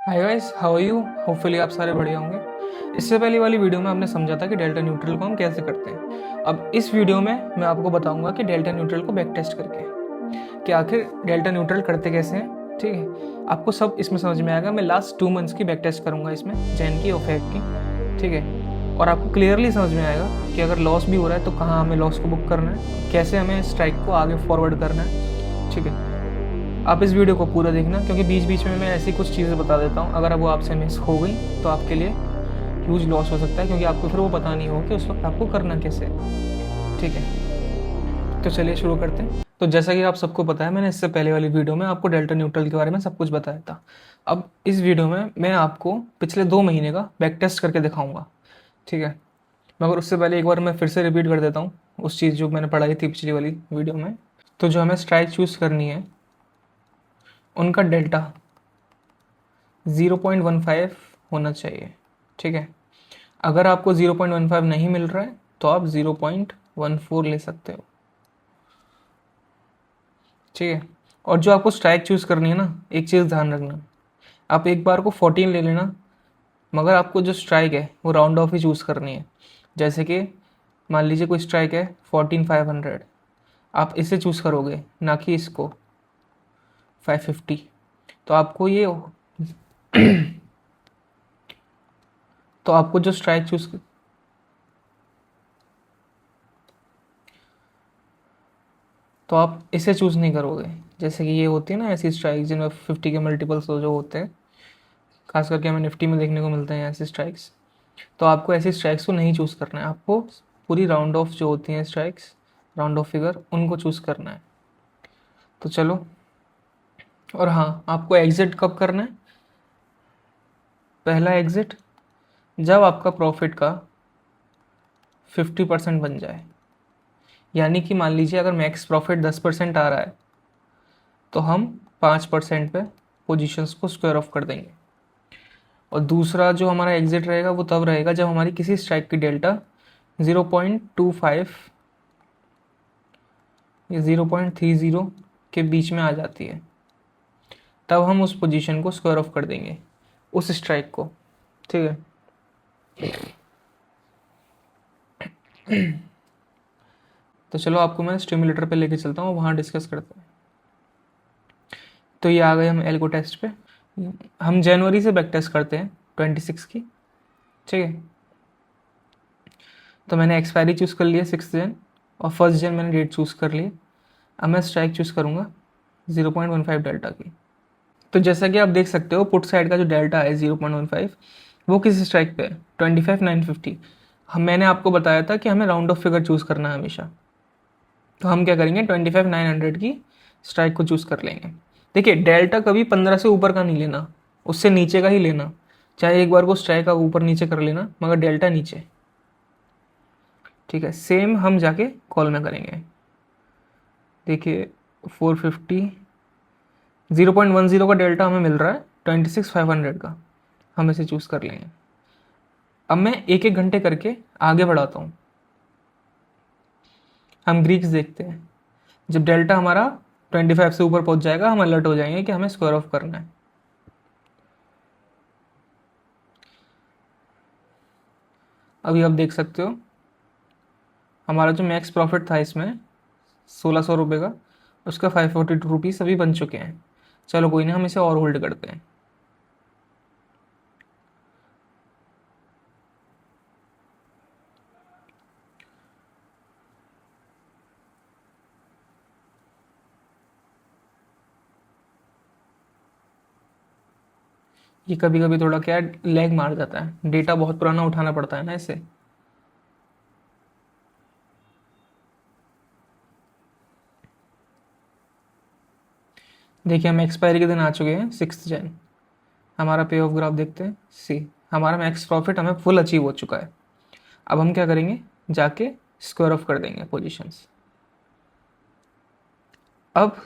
Hi guys, how are you? Hopefully आप सारे बढ़िया होंगे। इससे पहले वाली वीडियो में आपने समझा था कि डेल्टा न्यूट्रल को हम कैसे करते हैं। अब इस वीडियो में मैं आपको बताऊंगा कि डेल्टा न्यूट्रल को बैक टेस्ट करके कि आखिर डेल्टा न्यूट्रल करते कैसे हैं। ठीक है, आपको सब इसमें समझ में आएगा। मैं लास्ट 2 मंथ्स की बैक टेस्ट करूँगा इसमें, जैन की और फैक की। ठीक है, और आपको क्लियरली समझ में आएगा कि अगर लॉस भी हो रहा है तो कहाँ हमें लॉस को बुक करना है, कैसे हमें स्ट्राइक को आगे फॉरवर्ड करना है। ठीक है, आप इस वीडियो को पूरा देखना, क्योंकि बीच बीच में मैं ऐसी कुछ चीज़ें बता देता हूँ, अगर वो आपसे मिस हो गई तो आपके लिए ह्यूज लॉस हो सकता है, क्योंकि आपको फिर वो पता नहीं होगा कि उस वक्त आपको करना कैसे है। ठीक है, तो चलिए शुरू करते हैं। तो जैसा कि आप सबको पता है, मैंने इससे पहले वाली वीडियो में आपको डेल्टा न्यूट्रल के बारे में सब कुछ बताया था। अब इस वीडियो में मैं आपको पिछले 2 महीने का बैक टेस्ट करके दिखाऊंगा। ठीक है, मगर उससे पहले एक बार मैं फिर से रिपीट कर देता हूँ उस चीज़ जो मैंने पढ़ाई थी पिछली वाली वीडियो में। तो जो हमें स्ट्राइक चूज़ करनी है, उनका डेल्टा 0.15 होना चाहिए। ठीक है, अगर आपको 0.15 नहीं मिल रहा है तो आप 0.14 ले सकते हो। ठीक है, और जो आपको स्ट्राइक चूज़ करनी है ना, एक चीज़ ध्यान रखना, आप एक बार को 14 ले लेना, मगर आपको जो स्ट्राइक है वो राउंड ऑफ ही चूज़ करनी है। जैसे कि मान लीजिए कोई स्ट्राइक है 14,500, आप इसे चूज़ करोगे ना कि इसको 550। तो आपको ये तो आपको जो स्ट्राइक चूज़ तो आप इसे चूज़ नहीं करोगे। जैसे कि ये होती है ना ऐसी स्ट्राइक जिनमें 50 के मल्टीपल्स जो होते हैं, खास करके हमें निफ्टी में देखने को मिलते हैं ऐसी स्ट्राइक्स। तो आपको ऐसी स्ट्राइक्स को नहीं चूज़ करना है, आपको पूरी राउंड ऑफ जो होती हैं स्ट्राइक्स, राउंड ऑफ फिगर, उनको चूज़ करना है। तो चलो, और हाँ, आपको एग्ज़िट कब करना है? पहला एग्ज़िट जब आपका प्रॉफिट का 50% बन जाए। यानी कि मान लीजिए अगर मैक्स प्रॉफिट 10% आ रहा है तो हम 5% पे पोजीशंस को स्क्वायर ऑफ कर देंगे। और दूसरा जो हमारा एग्जिट रहेगा वो तब रहेगा जब हमारी किसी स्ट्राइक की डेल्टा 0.25 या 0.30 के बीच में आ जाती है, तब हम उस पोजीशन को स्क्वायर ऑफ कर देंगे, उस स्ट्राइक को। ठीक है, तो चलो आपको मैं स्टिमुलेटर पे लेके चलता हूँ, वहाँ डिस्कस करते हैं। तो ये आ गए हम एल्गो टेस्ट पे। हम जनवरी से बैक टेस्ट करते हैं 26 की। ठीक है, तो मैंने एक्सपायरी चूज़ कर लिया 6 जन, और 1 जन मैंने डेट चूज़ कर ली। अब मैं स्ट्राइक चूज़ करूँगा 0.15 डेल्टा की। तो जैसा कि आप देख सकते हो, पुट साइड का जो डेल्टा है 0.15, वो किस स्ट्राइक पे है? 25,950। मैंने आपको बताया था कि हमें राउंड ऑफ फिगर चूज़ करना है हमेशा। तो हम क्या करेंगे, 25,900 की स्ट्राइक को चूज़ कर लेंगे। देखिए, डेल्टा कभी 15 से ऊपर का नहीं लेना, उससे नीचे का ही लेना। चाहे एक बार को स्ट्राइक का ऊपर नीचे कर लेना, मगर डेल्टा नीचे। ठीक है, सेम हम जाके कॉल में करेंगे। देखिए 450, 0.10 का डेल्टा हमें मिल रहा है 26,500 का, हम इसे चूज़ कर लेंगे। अब मैं एक एक घंटे करके आगे बढ़ाता हूँ। हम ग्रीक्स देखते हैं। जब डेल्टा हमारा 25 से ऊपर पहुँच जाएगा, हम अलर्ट हो जाएंगे कि हमें स्क्वायर ऑफ करना है। अभी आप देख सकते हो हमारा जो मैक्स प्रॉफिट था इसमें 1,600 रुपये का, उसका 542 रुपीज़ अभी बन चुके हैं। चलो कोई नहीं, हम इसे और होल्ड करते हैं। ये कभी कभी थोड़ा क्या लैग मार जाता है, डेटा बहुत पुराना उठाना पड़ता है ना इसे। देखिए, हम एक्सपायरी के दिन आ चुके हैं 6 जन। हमारा पे ऑफ ग्राफ देखते हैं। सी, हमारा मैक्स प्रॉफिट हमें फुल अचीव हो चुका है। अब हम क्या करेंगे, जाके स्क्वायर ऑफ कर देंगे पोजीशंस। अब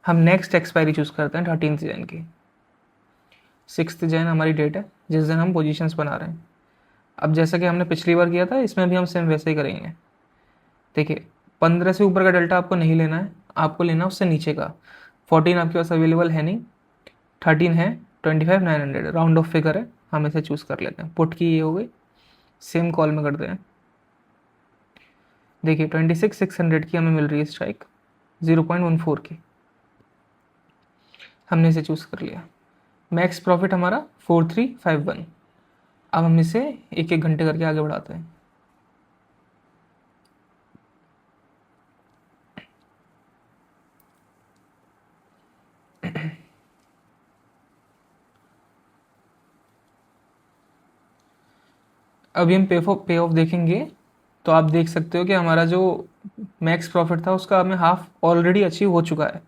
हम नेक्स्ट एक्सपायरी चूज़ करते हैं 13 जन की। 6 जन हमारी डेट है जिस दिन हम पोजीशंस बना रहे हैं। अब जैसा कि हमने पिछली बार किया था, इसमें भी हम सेम वैसे ही करेंगे। देखिए, 15 से ऊपर का डेल्टा आपको नहीं लेना है, आपको लेना उससे नीचे का। 14 आपके पास अवेलेबल है नहीं, 13 है, 25,900 राउंड ऑफ फिगर है, हम इसे चूज़ कर लेते हैं। पुट की ये हो गई, सेम कॉल में करते हैं। देखिए 26,600 की हमें मिल रही है स्ट्राइक, 0.14 की, हमने इसे चूज़ कर लिया। मैक्स प्रॉफिट हमारा 4351। अब हम इसे एक एक घंटे करके आगे बढ़ाते हैं। अभी हम पे ऑफ देखेंगे तो आप देख सकते हो कि हमारा जो मैक्स प्रॉफिट था उसका हमें हाफ ऑलरेडी अचीव हो चुका है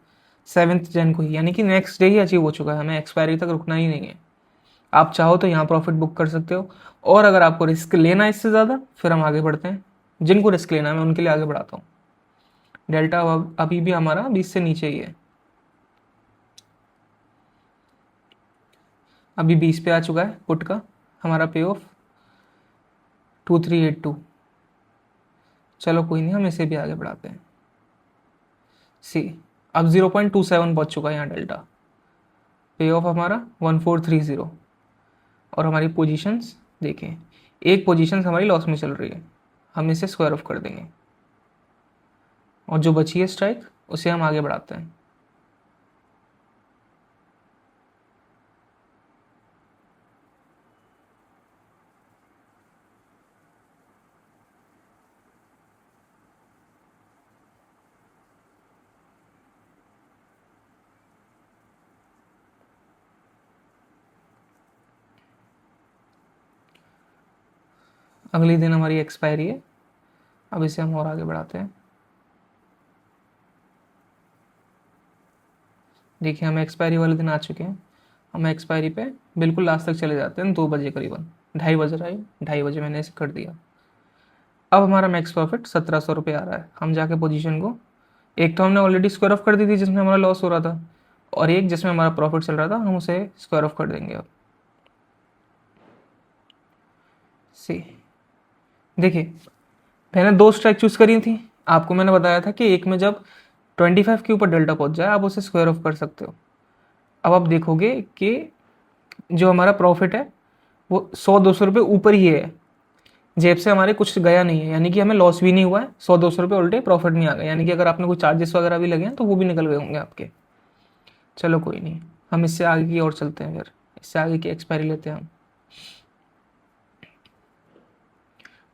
7 जन को ही, यानी कि नेक्स्ट डे ही अचीव हो चुका है, हमें एक्सपायरी तक रुकना ही नहीं है। आप चाहो तो यहाँ प्रॉफिट बुक कर सकते हो, और अगर आपको रिस्क लेना है इससे ज़्यादा फिर हम आगे बढ़ते हैं। जिनको रिस्क लेना है मैं उनके लिए आगे बढ़ाता हूँ। डेल्टा अभी भी हमारा 20 से नीचे ही है, अभी 20 पे आ चुका है पुट का हमारा पे ऑफ 2382। चलो कोई नहीं, हम इसे भी आगे बढ़ाते हैं। सी अब 0.27 पहुंच चुका है यहाँ डेल्टा, पे ऑफ हमारा 1430। और हमारी पोजीशंस देखें, एक पोजीशंस हमारी लॉस में चल रही है, हम इसे स्क्वायर ऑफ कर देंगे, और जो बची है स्ट्राइक उसे हम आगे बढ़ाते हैं। अगले दिन हमारी एक्सपायरी है, अब इसे हम और आगे बढ़ाते हैं। देखिए हम एक्सपायरी वाले दिन आ चुके हैं, हम एक्सपायरी पे बिल्कुल लास्ट तक चले जाते हैं, 2 बजे करीबन, 2:30 बज रहा है, 2:30 बजे मैंने इसे कर दिया। अब हमारा मैक्स प्रॉफिट 1700 रुपये आ रहा है। हम जाके पोजीशन को, एक तो हमने ऑलरेडी स्क्वायर ऑफ कर दी थी जिसमें हमारा लॉस हो रहा था, और एक जिसमें हमारा प्रॉफिट चल रहा था, हम उसे स्क्वायर ऑफ कर देंगे। अब सी देखिए मैंने 2 स्ट्राइक चूज़ करी थी, आपको मैंने बताया था कि एक में जब 25 के ऊपर डेल्टा पहुंच जाए आप उसे स्क्वायर ऑफ कर सकते हो। अब आप देखोगे कि जो हमारा प्रॉफिट है वो 100-200 रुपये ऊपर ही है, जेब से हमारे कुछ गया नहीं है, यानी कि हमें लॉस भी नहीं हुआ है, 100-200 रुपये उल्टे प्रॉफिट नहीं आ गया, यानी कि अगर आपने कोई चार्जेस वगैरह भी लगे हैं तो वो भी निकल गए होंगे आपके। चलो कोई नहीं, हम इससे आगे की और चलते हैं, फिर इससे आगे की एक्सपायरी लेते हैं हम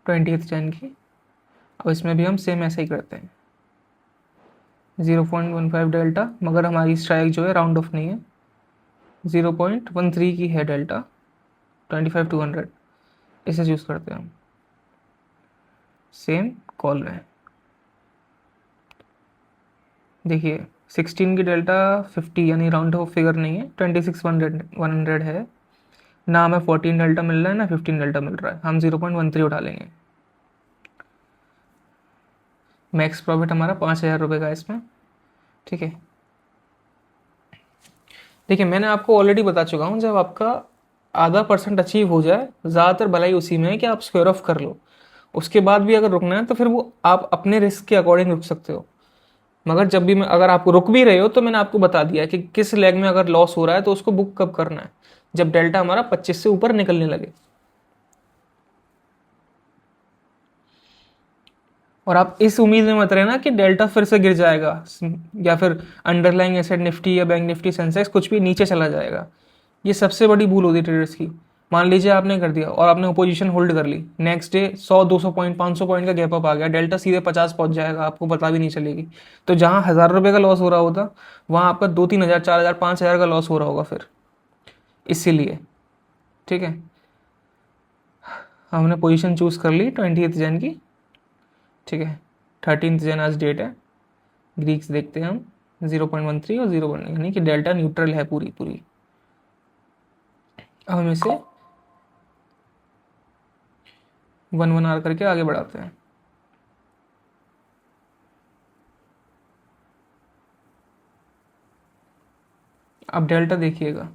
20th जैन की। अब इसमें भी हम सेम ऐसा ही करते हैं, 0.15 डेल्टा, मगर हमारी स्ट्राइक जो है राउंड ऑफ नहीं है, 0.13 की है डेल्टा, 25,200, इसे चूज़ करते हैं हम सेम कॉल में। देखिए 16 की डेल्टा 50, यानी राउंड ऑफ फिगर नहीं है, 26,100 है ना, हमें 14 डेल्टा मिल रहा है ना 15 डेल्टा मिल रहा है, हम 0.13 उठा लेंगे। मैक्स प्रॉफिट हमारा 5,000 रुपये का इसमें, ठीक है। देखिए मैंने आपको ऑलरेडी बता चुका हूँ, जब आपका आधा % अचीव हो जाए, ज़्यादातर भलाई उसी में है कि आप स्क्वायर ऑफ कर लो, उसके बाद भी अगर रुकना है तो फिर वो आप अपने रिस्क के अकॉर्डिंग रुक सकते हो। मगर जब भी मैं, अगर आप रुक भी रहे हो तो मैंने आपको बता दिया कि किस लेग में अगर लॉस हो रहा है तो उसको बुक कब करना है, जब डेल्टा हमारा 25 से ऊपर निकलने लगे। और आप इस उम्मीद में मत रहना कि डेल्टा फिर से गिर जाएगा, या फिर अंडरलाइंग एसेट निफ्टी या बैंक निफ्टी सेंसेक्स कुछ भी नीचे चला जाएगा। ये सबसे बड़ी भूल होती है ट्रेडर्स की। मान लीजिए आपने कर दिया और आपने पोजीशन होल्ड कर ली, नेक्स्ट डे 100-200 पॉइंट 500 पॉइंट का गैप अप आ गया, डेल्टा सीधे 50 पहुंच जाएगा, आपको पता भी नहीं चलेगी। तो जहाँ 1,000 रुपये का लॉस हो रहा होता, वहाँ आपका 2-3 हज़ार 4,000 5,000 का लॉस हो रहा होगा फिर। इसीलिए ठीक है, हमने पोजीशन चूज़ कर ली 20th जैन की, ठीक है। 13th जन आज डेट है, ग्रीक्स देखते हैं हम, 0.13 और 0, यानी कि डेल्टा न्यूट्रल है पूरी पूरी। अब हम इसे 1 आर करके आगे बढ़ाते हैं। अब डेल्टा देखिएगा,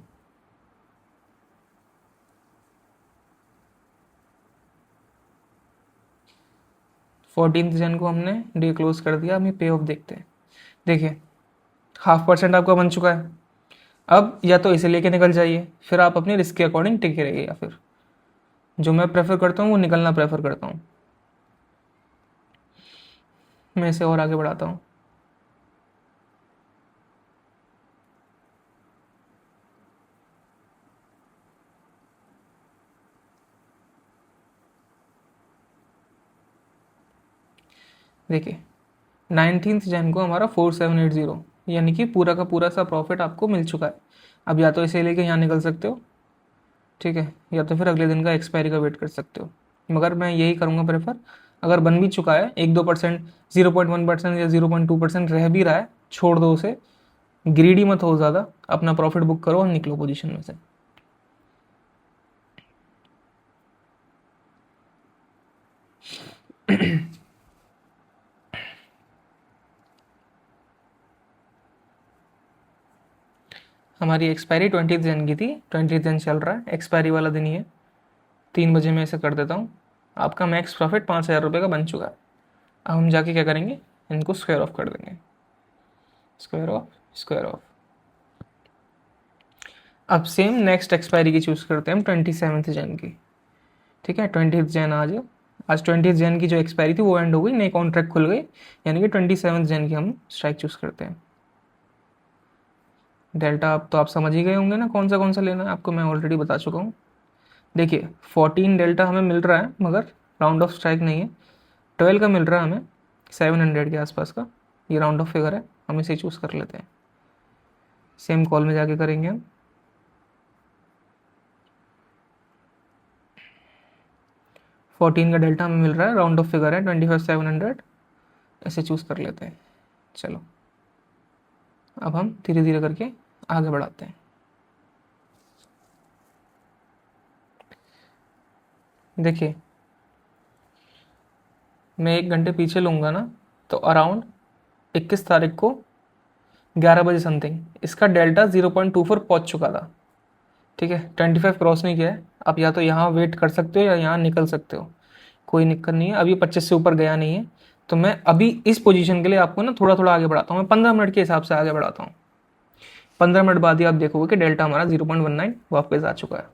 फोर्टीन जन को हमने डे क्लोज कर दिया, अभी पे ऑफ देखते हैं। देखिए 0.5% आपका बन चुका है। अब या तो इसे लेके निकल जाइए, फिर आप अपने रिस्क के अकॉर्डिंग टिके रहिए, या फिर जो मैं प्रेफर करता हूँ वो निकलना प्रेफर करता हूँ। मैं इसे और आगे बढ़ाता हूँ। देखिए 19 जैन को हमारा 4780 यानी कि पूरा का पूरा सा प्रॉफिट आपको मिल चुका है। अब या तो इसे लेके यहाँ निकल सकते हो, ठीक है, या तो फिर अगले दिन का एक्सपायरी का वेट कर सकते हो। मगर मैं यही करूँगा प्रेफर, अगर बन भी चुका है 1-2%, 0.1% या 0.2% रह भी रहा है, छोड़ दो उसे, ग्रीडी मत हो ज़्यादा, अपना प्रॉफिट बुक करो और निकलो पोजीशन में से। हमारी एक्सपायरी 20 जन की थी, 20 जन चल रहा है, एक्सपायरी वाला दिन ही है। 3 बजे मैं इसे कर देता हूँ। आपका मैक्स प्रॉफिट 5,000 रुपये का बन चुका है। अब हम जाके क्या करेंगे, इनको स्क्वायर ऑफ कर देंगे, स्क्वायर ऑफ, स्क्वायर ऑफ। अब सेम नेक्स्ट एक्सपायरी की चूज़ करते हैं हम 27 जन की, ठीक है। 20 जन आज 20 जन की जो एक्सपायरी थी वो एंड हो गई, नई कॉन्ट्रैक्ट खुल गई, यानी कि 27 जन की हम स्ट्राइक चूज़ करते हैं। डेल्टा अब तो आप समझ ही गए होंगे ना, कौन सा लेना है आपको, मैं ऑलरेडी बता चुका हूँ। देखिए 14 डेल्टा हमें मिल रहा है, मगर राउंड ऑफ स्ट्राइक नहीं है। 12 का मिल रहा है हमें 700 के आसपास का, ये राउंड ऑफ फिगर है, हम इसे चूज़ कर लेते हैं। सेम कॉल में जाके करेंगे हम। 14 का डेल्टा हमें मिल रहा है, राउंड ऑफ फिगर है 25,700, इसे चूज़ कर लेते हैं। चलो अब हम धीरे धीरे करके आगे बढ़ाते हैं। देखिए मैं 1 घंटे पीछे लूँगा ना, तो अराउंड 21 तारीख को 11 बजे समथिंग इसका डेल्टा 0.24 पहुँच चुका था, ठीक है। 25 क्रॉस नहीं किया है। आप या तो यहाँ वेट कर सकते हो या यहाँ निकल सकते हो, कोई दिक्कत नहीं है। अभी 25 से ऊपर गया नहीं है, तो मैं अभी इस पोजीशन के लिए आपको ना थोड़ा थोड़ा आगे बढ़ाता हूँ। मैं 15 मिनट के हिसाब से आगे बढ़ाता हूँ। 15 मिनट बाद ही आप देखोगे कि डेल्टा हमारा 0.19 वापस आ चुका है।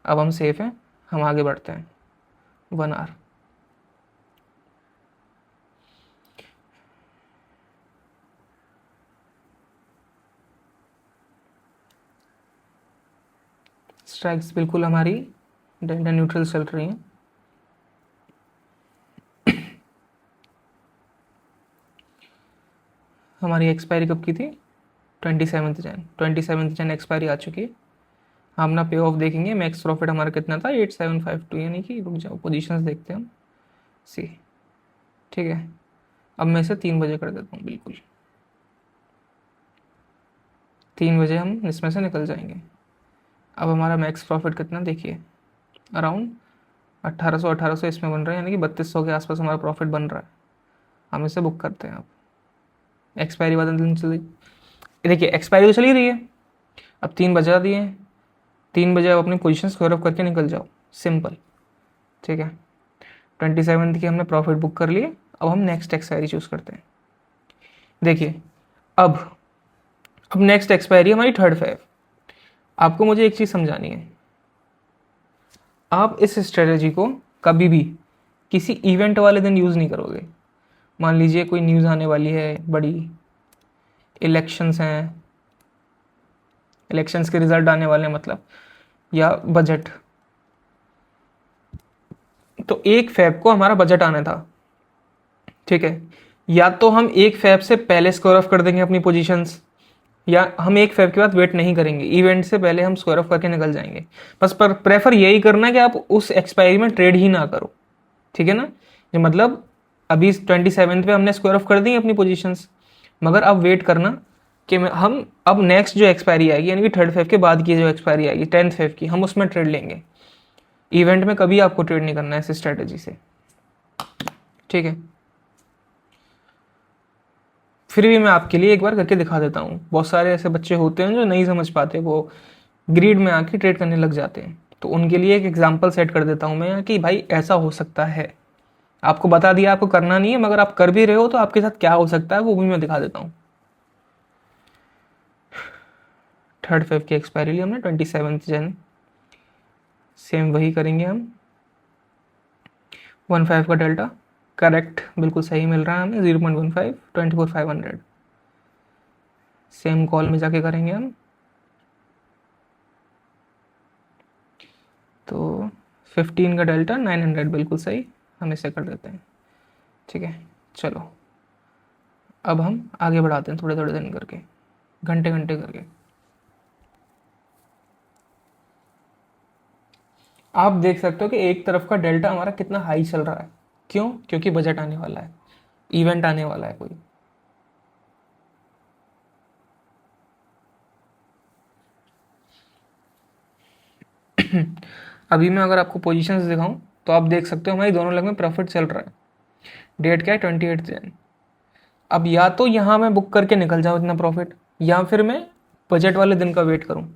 अब हम सेफ हैं, हम आगे बढ़ते हैं। 1 आवर। स्ट्राइक्स बिल्कुल हमारी डेल्टा न्यूट्रल चल रही हैं। हमारी एक्सपायरी कब की थी, 27 जन एक्सपायरी आ चुकी है। हम ना पे ऑफ देखेंगे, मैक्स प्रॉफिट हमारा कितना था 8752, यानी कि रुक जाओ पोजीशंस देखते हैं हम, सी, ठीक है। अब मैं इसे 3 बजे कर देता हूँ, बिल्कुल 3 बजे हम इसमें से निकल जाएंगे। अब हमारा मैक्स प्रॉफिट कितना देखिए, अराउंड 1800 इसमें बन रहा है, यानी कि 3200 के आसपास हमारा प्रॉफिट बन रहा है। हम इसे बुक करते हैं। अब एक्सपायरी वाला दिन चली, देखिए एक्सपायरी तो चली रही है, अब 3 बजा दिए, 3 बजे आप अपनी पोजीशन स्क्वायर ऑफ करके निकल जाओ, सिंपल, ठीक है। 27 की हमने प्रॉफिट बुक कर लिए। अब हम नेक्स्ट एक्सपायरी चूज़ करते हैं। देखिए अब नेक्स्ट एक्सपायरी हमारी 3rd फेब। आपको मुझे एक चीज़ समझानी है, आप इस स्ट्रेटजी को कभी भी किसी इवेंट वाले दिन यूज़ नहीं करोगे। मान लीजिए कोई न्यूज़ आने वाली है बड़ी, इलेक्शंस हैं, इलेक्शंस के रिजल्ट आने वाले हैं मतलब, या बजट, तो 1 फेब को हमारा बजट आना था, ठीक है। या तो हम 1 फेब से पहले स्क्वायर ऑफ कर देंगे अपनी पोजीशंस, या हम 1 फेब के बाद वेट नहीं करेंगे, इवेंट से पहले हम स्क्वायर ऑफ करके निकल जाएंगे। बस पर प्रेफर यही करना है कि आप उस एक्सपायरी में ट्रेड ही ना करो, ठीक है ना। जो मतलब अभी 27 पे हमने स्क्वायर ऑफ कर दी अपनी पोजीशंस, मगर अब वेट करना कि हम अब नेक्स्ट जो एक्सपायरी आएगी, यानी कि 3rd फेब के बाद की जो एक्सपायरी आएगी 10th फेब की, हम उसमें ट्रेड लेंगे। इवेंट में कभी आपको ट्रेड नहीं करना है इस स्ट्रेटेजी से, ठीक है। फिर भी मैं आपके लिए एक बार करके दिखा देता हूँ। बहुत सारे ऐसे बच्चे होते हैं जो नहीं समझ पाते, वो ग्रीड में आके ट्रेड करने लग जाते हैं, तो उनके लिए एक एग्जांपल सेट कर देता हूँ मैं कि भाई ऐसा हो सकता है। आपको बता दिया आपको करना नहीं है, मगर आप कर भी रहे हो तो आपके साथ क्या हो सकता है वो भी मैं दिखा देता हूँ। थर्ड फेव की एक्सपायरी ली हमने 27 जन, सेम वही करेंगे हम। 15 का डेल्टा करेक्ट बिल्कुल सही मिल रहा है हमें, 0.15 24,500। सेम कॉल में जाके करेंगे हम, तो 15 का डेल्टा 900 बिल्कुल सही, हम इसे कर देते हैं। ठीक है, चलो अब हम आगे बढ़ाते हैं थोड़े थोड़े दिन करके, घंटे घंटे करके। आप देख सकते हो कि एक तरफ का डेल्टा हमारा कितना हाई चल रहा है। क्यों? क्योंकि बजट आने वाला है, इवेंट आने वाला है कोई। अभी मैं अगर आपको पोजीशंस दिखाऊं तो आप देख सकते हो हमारी दोनों लेग में प्रॉफिट चल रहा है। डेट क्या है? 28 जन। अब या तो यहाँ मैं बुक करके निकल जाऊँ इतना प्रॉफिट, या फिर मैं बजट वाले दिन का वेट करूँ।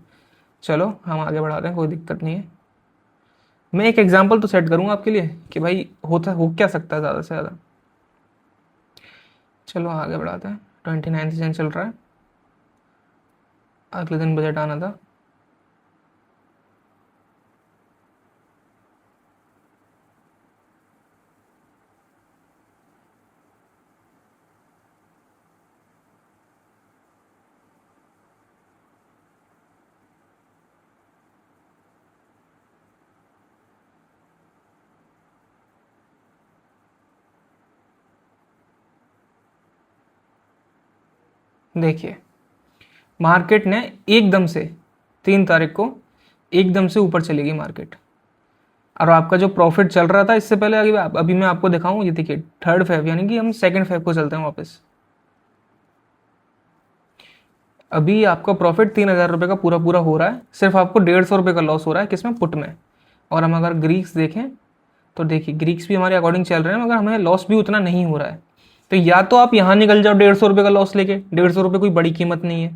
चलो हम आगे बढ़ाते हैं, कोई दिक्कत नहीं है। मैं एक एग्जांपल तो सेट करूँगा आपके लिए कि भाई हो क्या सकता है ज़्यादा से ज़्यादा। चलो आगे बढ़ाते हैं। 29 जन चल रहा है, अगले दिन बजट आना था। देखिए मार्केट ने एकदम से 3 तारीख को एकदम से ऊपर चलेगी मार्केट, और आपका जो प्रॉफिट चल रहा था इससे पहले अभी मैं आपको दिखाऊं, ये देखिए 3 फेब, यानी कि हम 2 फेब को चलते हैं वापस। अभी आपका प्रॉफिट 3,000 रुपये का पूरा पूरा हो रहा है, सिर्फ आपको 150 रुपये का लॉस हो रहा है किसमें? पुट में। और हम अगर ग्रीक्स देखें तो देखिए ग्रीक्स भी हमारे अकॉर्डिंग चल रहे हैं, मगर हमें लॉस भी उतना नहीं हो रहा है। तो या तो आप यहाँ निकल जाओ 150 रुपये का लॉस लेके, 150 रुपये कोई बड़ी कीमत नहीं है,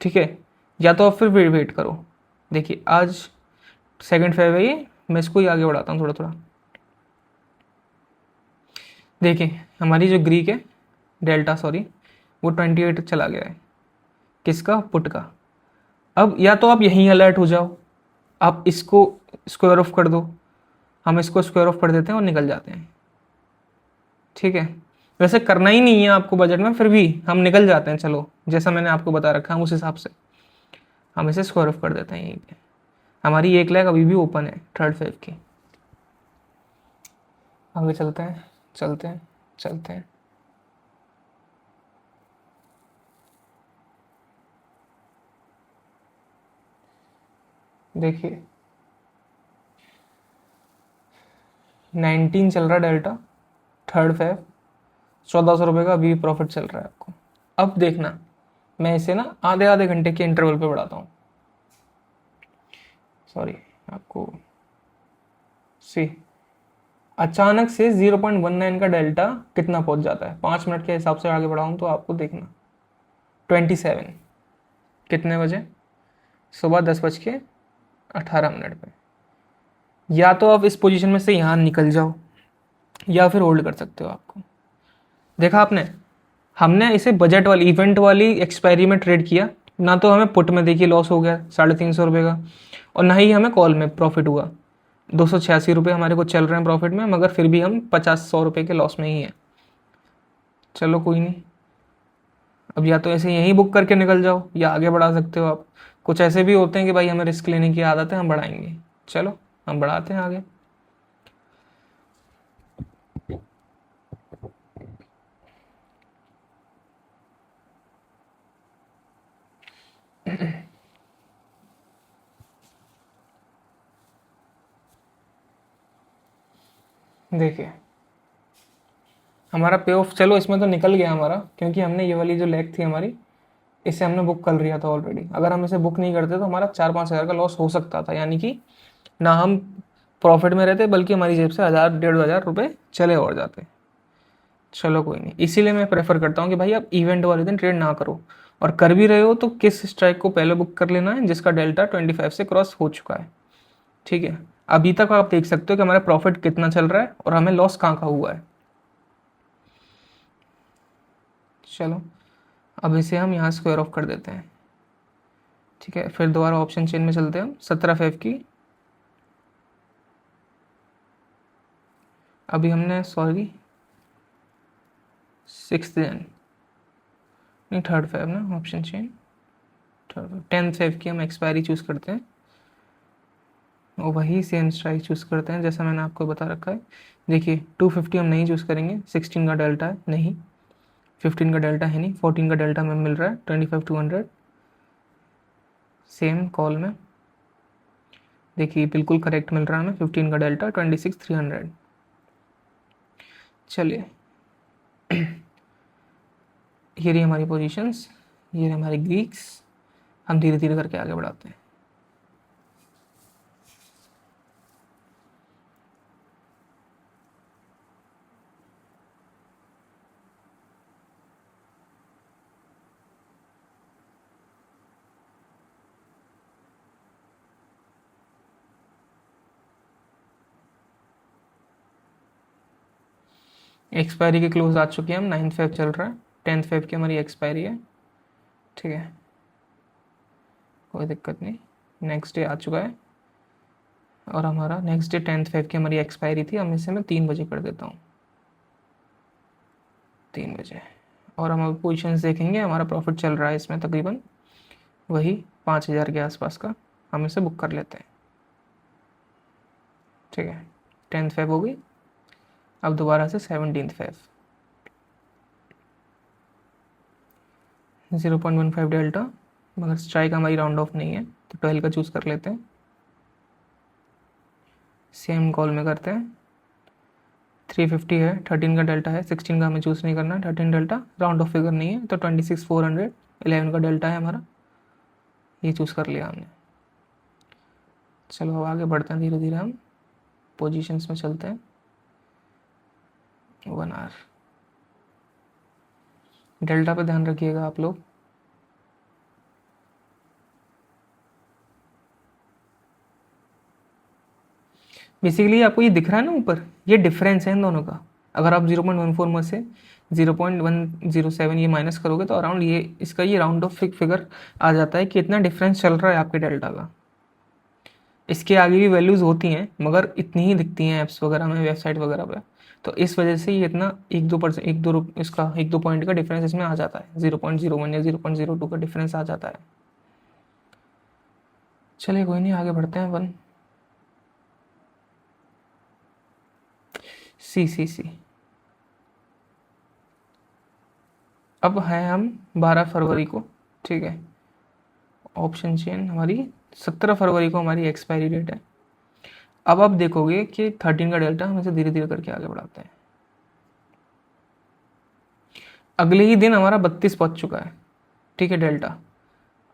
ठीक है। या तो आप फिर वेट करो। देखिए आज 2 फेब है ये, मैं इसको ही आगे बढ़ाता हूँ थोड़ा थोड़ा। देखिए हमारी जो ग्रीक है डेल्टा, सॉरी, वो 28 चला गया है, किसका? पुट का। अब या तो आप यहीं अलर्ट हो जाओ, आप इसको स्क्वायर ऑफ कर दो, हम इसको स्क्वायर ऑफ कर देते हैं और निकल जाते हैं, ठीक है। वैसे करना ही नहीं है आपको बजट में, फिर भी हम निकल जाते हैं। चलो जैसा मैंने आपको बता रखा है उस हिसाब से हम इसे स्क्वायर ऑफ कर देते हैं यहीं पे। हमारी 1 लाख अभी भी ओपन है 3 फेब की। आगे चलते हैं चलते हैं चलते हैं। देखिए 19 चल रहा है डेल्टा, 3 फेब, 1,400 रुपये का अभी प्रॉफिट चल रहा है आपको। अब देखना, मैं इसे ना आधे आधे घंटे के इंटरवल पे बढ़ाता हूँ। सॉरी आपको सी, अचानक से 0.19 का डेल्टा कितना पहुंच जाता है 5 मिनट के हिसाब से आगे बढ़ाऊँ तो आपको देखना 27, कितने बजे? सुबह 10:18 पे। या तो आप इस पोजीशन में से यहाँ निकल जाओ, या फिर होल्ड कर सकते हो। आपको देखा आपने, हमने इसे बजट वाली इवेंट वाली एक्सपायरी में ट्रेड किया, ना तो हमें पुट में देखिए लॉस हो गया 350 रुपये का, और ना ही हमें कॉल में प्रॉफिट हुआ। 286 रुपये हमारे को चल रहे हैं प्रॉफिट में, मगर फिर भी हम 50-100 रुपये के लॉस में ही हैं। चलो कोई नहीं, अब या तो ऐसे यहीं बुक करके निकल जाओ या आगे बढ़ा सकते हो आप। कुछ ऐसे भी होते हैं कि भाई हमें रिस्क लेने की आदत है, हम बढ़ाएंगे। चलो हम बढ़ाते हैं आगे। देखिए हमारा पे ऑफ, चलो इसमें तो निकल गया हमारा, क्योंकि हमने ये वाली जो लेग थी हमारी, इसे हमने बुक कर लिया था ऑलरेडी। अगर हम इसे बुक नहीं करते तो हमारा 4-5 हज़ार का लॉस हो सकता था, यानी कि ना हम प्रॉफिट में रहते, बल्कि हमारी जेब से 1,000-1,500 रुपये चले और जाते। चलो कोई नहीं, इसीलिए मैं प्रेफर करता हूँ कि भाई आप इवेंट वाले दिन ट्रेड ना करो, और कर भी रहे हो तो किस स्ट्राइक को पहले बुक कर लेना है जिसका डेल्टा 25 से क्रॉस हो चुका है, ठीक है। अभी तक आप देख सकते हो कि हमारा प्रॉफिट कितना चल रहा है और हमें लॉस कहाँ का हुआ है। चलो अब इसे हम यहाँ स्क्वायर ऑफ कर देते हैं, ठीक है, फिर दोबारा ऑप्शन चेन में चलते हैं हम 17 फेब की। अभी हमने सॉरी 6 जन नहीं 3rd फेब ना, ऑप्शन चेन 10th फेब की हम एक्सपायरी चूज़ करते हैं और वही सेम स्ट्राइक चूज़ करते हैं जैसा मैंने आपको बता रखा है। देखिए 250 हम नहीं चूज़ करेंगे, 16 का डेल्टा है नहीं, 15 का डेल्टा है नहीं, 14 का डेल्टा हमें मिल रहा है 25,200 सेम कॉल में। देखिए बिल्कुल करेक्ट मिल रहा है हमें 15 का डेल्टा 26,300। चलिए ये रही हमारी पोजीशंस, ये रही हमारी ग्रीक्स। हम धीरे धीरे करके आगे बढ़ाते हैं। एक्सपायरी के क्लोज आ चुके हैं हम, 9th फेब चल रहा है, 10th फेब की हमारी एक्सपायरी है। ठीक है, कोई दिक्कत नहीं, नेक्स्ट डे आ चुका है और हमारा नेक्स्ट डे 10th फेब की हमारी एक्सपायरी थी। हम इसे मैं 3 बजे कर देता हूँ, 3 बजे। और हम अब पोजिशंस देखेंगे, हमारा प्रॉफिट चल रहा है इसमें तकरीबन वही 5,000 के आसपास का। हम इसे बुक कर लेते हैं। ठीक है, 10th फेब हो गई। अब दोबारा से 17th फेब 0.15 डेल्टा, मगर स्ट्राइक हमारी राउंड ऑफ नहीं है तो 12 का चूज़ कर लेते हैं। सेम कॉल में करते हैं, 350 है, 13 का डेल्टा है, 16 का हमें चूज़ नहीं करना, 13 डेल्टा राउंड ऑफ फिगर नहीं है तो 26,400 11 का डेल्टा है हमारा, ये चूज़ कर लिया हमने। चलो अब आगे बढ़ते हैं धीरे धीरे, हम पोजीशंस में चलते हैं। 1 आवर डेल्टा पे ध्यान रखिएगा आप लोग। बेसिकली आपको ये दिख रहा है ना ऊपर, ये डिफरेंस है इन दोनों का। अगर आप 0.14 में से 0.107 ये माइनस करोगे तो अराउंड ये इसका ये राउंड ऑफ फिगर आ जाता है कि इतना डिफरेंस चल रहा है आपके डेल्टा का। इसके आगे भी वैल्यूज़ होती हैं मगर इतनी ही दिखती हैं ऐप्स वगैरह में, वेबसाइट वगैरह पे। तो इस वजह से ये इतना 1-2% इसका 1-2 पॉइंट का डिफरेंस इसमें आ जाता है, 0.01 या 0.02 का डिफरेंस आ जाता है। चलिए कोई नहीं, आगे बढ़ते हैं। 1 सी अब है हम 12 फरवरी को। ठीक है, ऑप्शन चेन हमारी 17 फरवरी को हमारी एक्सपायरी डेट है। अब आप देखोगे कि 13 का डेल्टा हम इसे धीरे धीरे करके आगे बढ़ाते हैं। अगले ही दिन हमारा 32 पहुंच चुका है। ठीक है डेल्टा,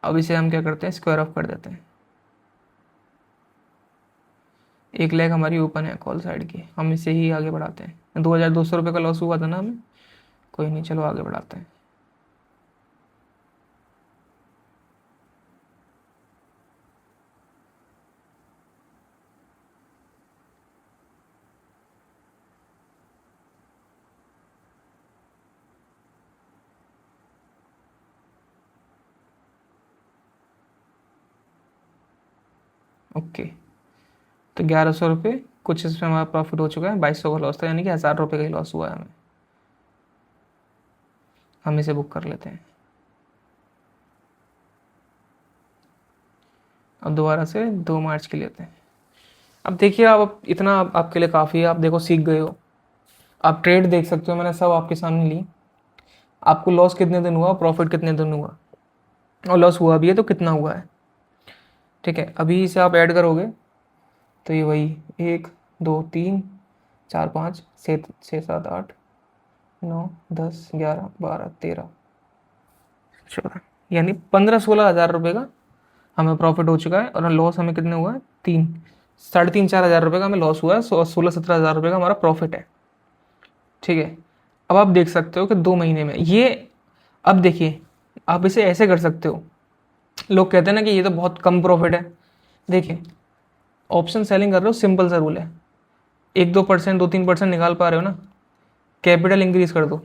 अब इसे हम क्या करते हैं, स्क्वायर ऑफ कर देते हैं। एक लेग हमारी ओपन है कॉल साइड की, हम इसे ही आगे बढ़ाते हैं। 2,200 रुपये का लॉस हुआ था ना हमें, कोई नहीं, चलो आगे बढ़ाते हैं। ओके, तो 1,100 रुपये कुछ इसमें हमारा प्रॉफिट हो चुका है, 2,200 का लॉस था, यानी कि 1,000 रुपये का ही लॉस हुआ है हमें। हम इसे बुक कर लेते हैं। अब दोबारा से 2 मार्च के लेते हैं। अब देखिए, आप इतना आपके लिए काफ़ी है, आप देखो सीख गए हो, आप ट्रेड देख सकते हो, मैंने सब आपके सामने ली। आपको लॉस कितने दिन हुआ, प्रॉफिट कितने दिन हुआ, और लॉस हुआ भी है तो कितना हुआ है। ठीक है, अभी इसे आप ऐड करोगे तो ये वही 1 2 3 4 5 6 6 7 8 9 10 11 12 13 14, यानी 15-16 हज़ार रुपये का हमें प्रॉफिट हो चुका है। और लॉस हमें कितने हुआ है, 3-3.5 हज़ार रुपये का हमें लॉस हुआ है। 16-17 हज़ार रुपये का हमारा प्रॉफिट है। ठीक है, अब आप देख सकते हो कि 2 महीने में ये, अब देखिए आप इसे ऐसे कर सकते हो। लोग कहते हैं ना कि ये तो बहुत कम प्रॉफिट है। देखिए, ऑप्शन सेलिंग कर रहे हो, सिंपल सा रूल है, 1-2%, 2-3% निकाल पा रहे हो ना, कैपिटल इंक्रीज कर दो।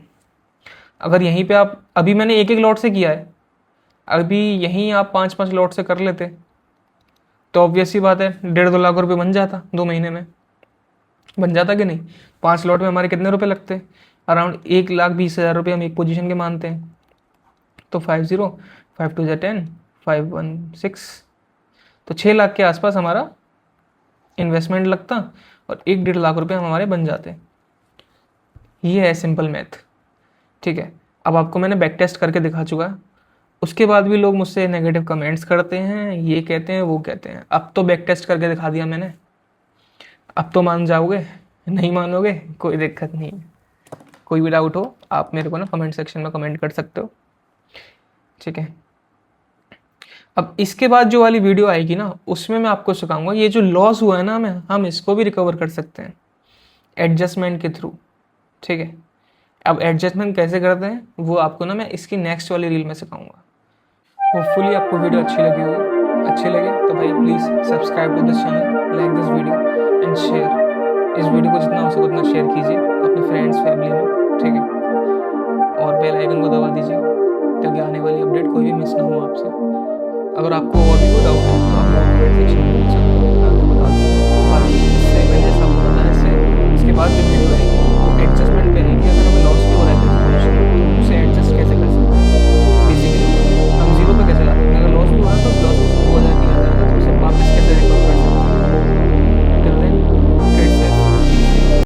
अगर यहीं पे आप, अभी मैंने एक एक लॉट से किया है, अभी यहीं आप 5-5 लॉट से कर लेते तो ऑब्वियस सी बात है 1.5-2 लाख रुपए बन जाता 2 महीने में, बन जाता कि नहीं। 5 लॉट में हमारे कितने रुपए लगते, अराउंड 1,20,000 रुपये हम एक पोजीशन के मानते हैं। तो 50, 5 2 10, 516, तो 6 लाख के आसपास हमारा इन्वेस्टमेंट लगता और 1-1.5 लाख रुपए हमारे बन जाते। ये है सिंपल मैथ, ठीक है। अब आपको मैंने बैक टेस्ट करके दिखा चुका, उसके बाद भी लोग मुझसे नेगेटिव कमेंट्स करते हैं, ये कहते हैं वो कहते हैं। अब तो बैक टेस्ट करके दिखा दिया मैंने, अब तो मान जाओगे, नहीं मानोगे कोई दिक्कत नहीं है। कोई भी डाउट हो आप मेरे को ना कमेंट सेक्शन में कमेंट कर सकते हो, ठीक है। अब इसके बाद जो वाली वीडियो आएगी ना, उसमें मैं आपको सिखाऊंगा ये जो लॉस हुआ है ना हमें, हम इसको भी रिकवर कर सकते हैं एडजस्टमेंट के थ्रू, ठीक है। अब एडजस्टमेंट कैसे करते हैं वो आपको ना मैं इसकी नेक्स्ट वाली रील में सिखाऊंगा। होपफुली आपको वीडियो अच्छी लगी होगी, अच्छी लगे तो भाई please subscribe to this channel, like this video and share. इस वीडियो को जितना हो सके उतना शेयर कीजिए अपने फ्रेंड्स फैमिली में, ठीक है। और बेल आइकन को दबा दीजिए ताकि आने वाली अपडेट कोई भी मिस ना हो आपसे। अगर आपको और भी कोई डाउट है तो आप कमेंट सेक्शन में पूछ सकते हो, मैं आपको बता दूँगा।